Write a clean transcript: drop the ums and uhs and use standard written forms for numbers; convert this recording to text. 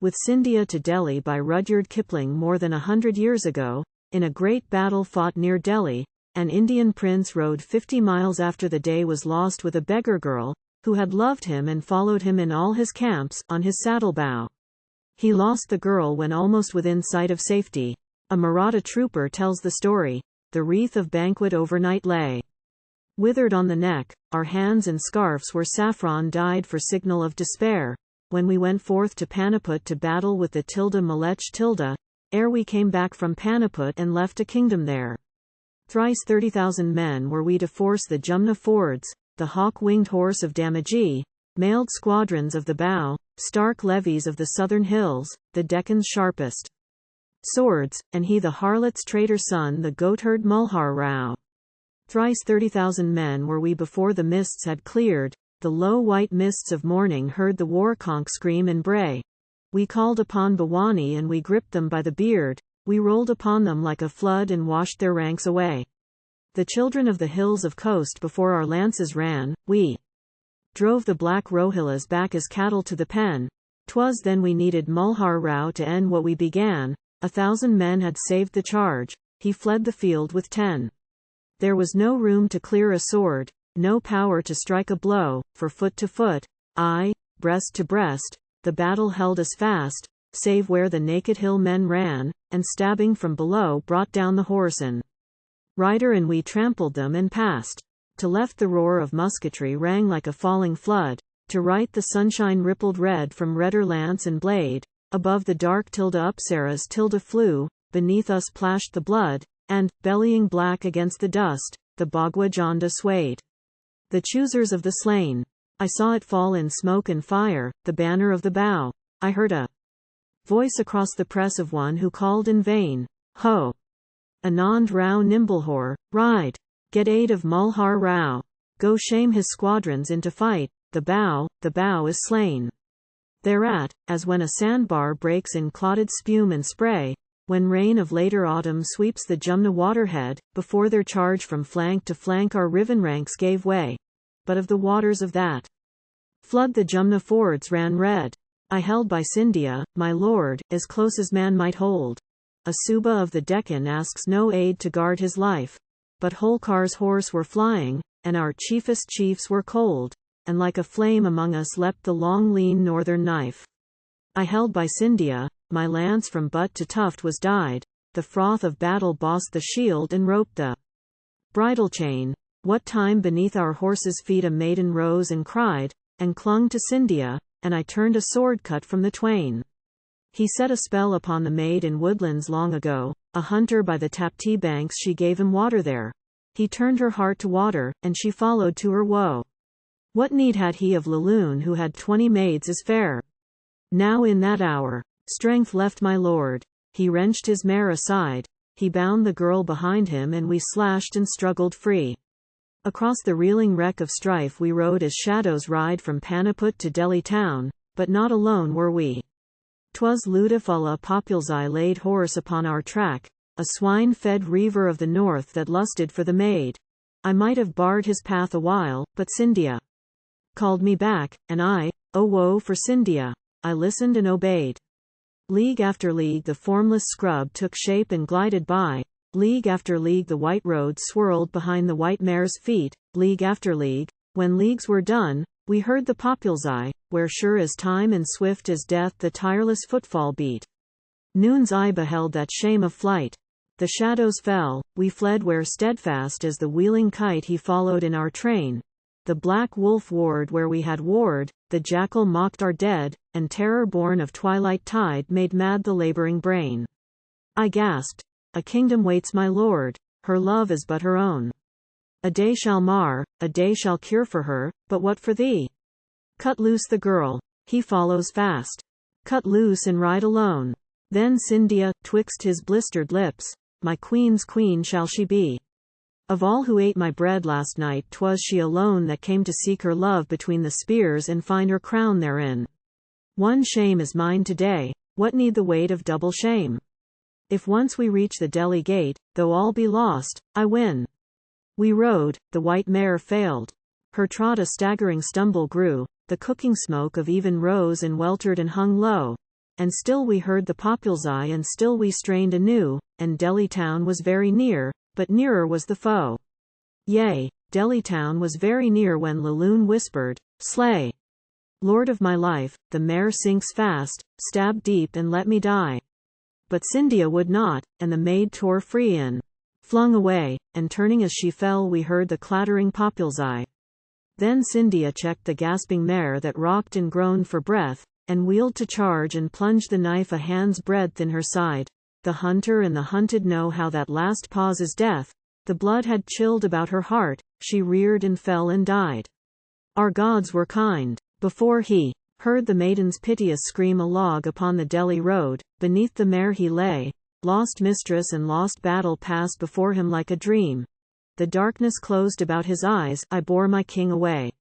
With Scindia to Delhi by Rudyard Kipling more than 100 years ago, in a great battle fought near Delhi, an Indian prince rode 50 miles after the day was lost with a beggar-girl, who had loved him and followed him in all his camps, on his saddle-bow. He lost the girl when almost within sight of safety. A Maratta trooper tells the story. The wreath of banquet overnight lay withered on the neck, our hands and scarfs were saffron-dyed for signal of despair, when we went forth to Paniput to battle with the Mlech, ere we came back from Paniput and left a kingdom there. Thrice 30,000 men were we to force the Jumna fords, the hawk-winged horse of Damajee, mailed squadrons of the Bhao, stark levies of the southern hills, the Deccan's sharpest swords, and he the harlot's traitor son the goatherd Mulhar Rao. Thrice 30,000 men were we before the mists had cleared, the low white mists of morning heard the war-conch scream and bray. We called upon Bhawani and we gripped them by the beard, we rolled upon them like a flood and washed their ranks away. The children of the hills of coast before our lances ran, we drove the black Rohillas back as cattle to the pen. 'Twas then we needed Mulhar Rao to end what we began. 1,000 men had saved the charge, he fled the field with 10. There was no room to clear a sword, no power to strike a blow, for foot to foot, aye, breast to breast, the battle held us fast, save where the naked hill men ran, and stabbing from below brought down the horse and rider, and we trampled them and passed. To left the roar of musketry rang like a falling flood, to right the sunshine rippled red from redder lance and blade, above the dark Upsara's flew, beneath us plashed the blood, and, bellying black against the dust, the Bhagwa Janda swayed. The choosers of the slain. I saw it fall in smoke and fire, the banner of the Bhao. I heard a voice across the press of one who called in vain, Ho! Anand Rao Nimblehore, ride! Get aid of Mulhar Rao! Go shame his squadrons into fight, the Bhao is slain. Thereat, as when a sandbar breaks in clotted spume and spray, when rain of later autumn sweeps the Jumna waterhead, before their charge from flank to flank our riven ranks gave way. But of the waters of that flood the Jumna fords ran red. I held by Scindia, my lord, as close as man might hold. A Suba of the Deccan asks no aid to guard his life. But Holkar's horse were flying, and our chiefest chiefs were cold, and like a flame among us leapt the long lean northern knife. I held by Scindia, my lance from butt to tuft was dyed, the froth of battle bossed the shield and roped the bridle chain. What time beneath our horses' feet a maiden rose and cried, and clung to Scindia, and I turned a sword cut from the twain. He set a spell upon the maid in woodlands long ago, a hunter by the Tapti banks she gave him water there. He turned her heart to water, and she followed to her woe. What need had he of Laloon who had 20 maids as fair? Now in that hour, strength left my lord, he wrenched his mare aside, he bound the girl behind him and we slashed and struggled free. Across the reeling wreck of strife we rode as shadows ride from Paniput to Delhi town, but not alone were we. 'Twas Ludifullah Populzi laid horse upon our track, a swine-fed reaver of the north that lusted for the maid. I might have barred his path a while, but Scindia called me back, and I, oh woe for Scindia! I listened and obeyed. League after league the formless scrub took shape and glided by, league after league the white road swirled behind the white mare's feet, league after league, when leagues were done, we heard the Populzi, where sure as time and swift as death the tireless footfall beat. Noon's eye beheld that shame of flight. The shadows fell, we fled where steadfast as the wheeling kite he followed in our train. The black wolf warred where we had warred, the jackal mocked our dead, and terror born of twilight tide made mad the laboring brain. I gasped, a kingdom waits my lord, her love is but her own. A day shall mar, a day shall cure for her, but what for thee? Cut loose the girl, he follows fast. Cut loose and ride alone. Then Scindia, twixt his blistered lips, my queen's queen shall she be. Of all who ate my bread last night 'twas she alone that came to seek her love between the spears and find her crown therein. One shame is mine today, what need the weight of double shame? If once we reach the Delhi gate, though all be lost, I win. We rode, the white mare failed. Her trot a staggering stumble grew, the cooking smoke of even rose and weltered and hung low. and still we heard the populsi, and still we strained anew, and Delhi town was very near, but nearer was the foe. Yea, Delhi town was very near when Laloon whispered, "Slay! Lord of my life, the mare sinks fast, stab deep and let me die." But Scindia would not, and the maid tore free and flung away, and turning as she fell we heard the clattering populsi. Then Scindia checked the gasping mare that rocked and groaned for breath, and wheeled to charge and plunged the knife a hand's breadth in her side. The hunter and the hunted know how that last pause is death. The blood had chilled about her heart, she reared and fell and died. Our gods were kind. Before he heard the maiden's piteous scream a log upon the Delhi road, beneath the mare he lay, lost mistress and lost battle passed before him like a dream. The darkness closed about his eyes, I bore my king away.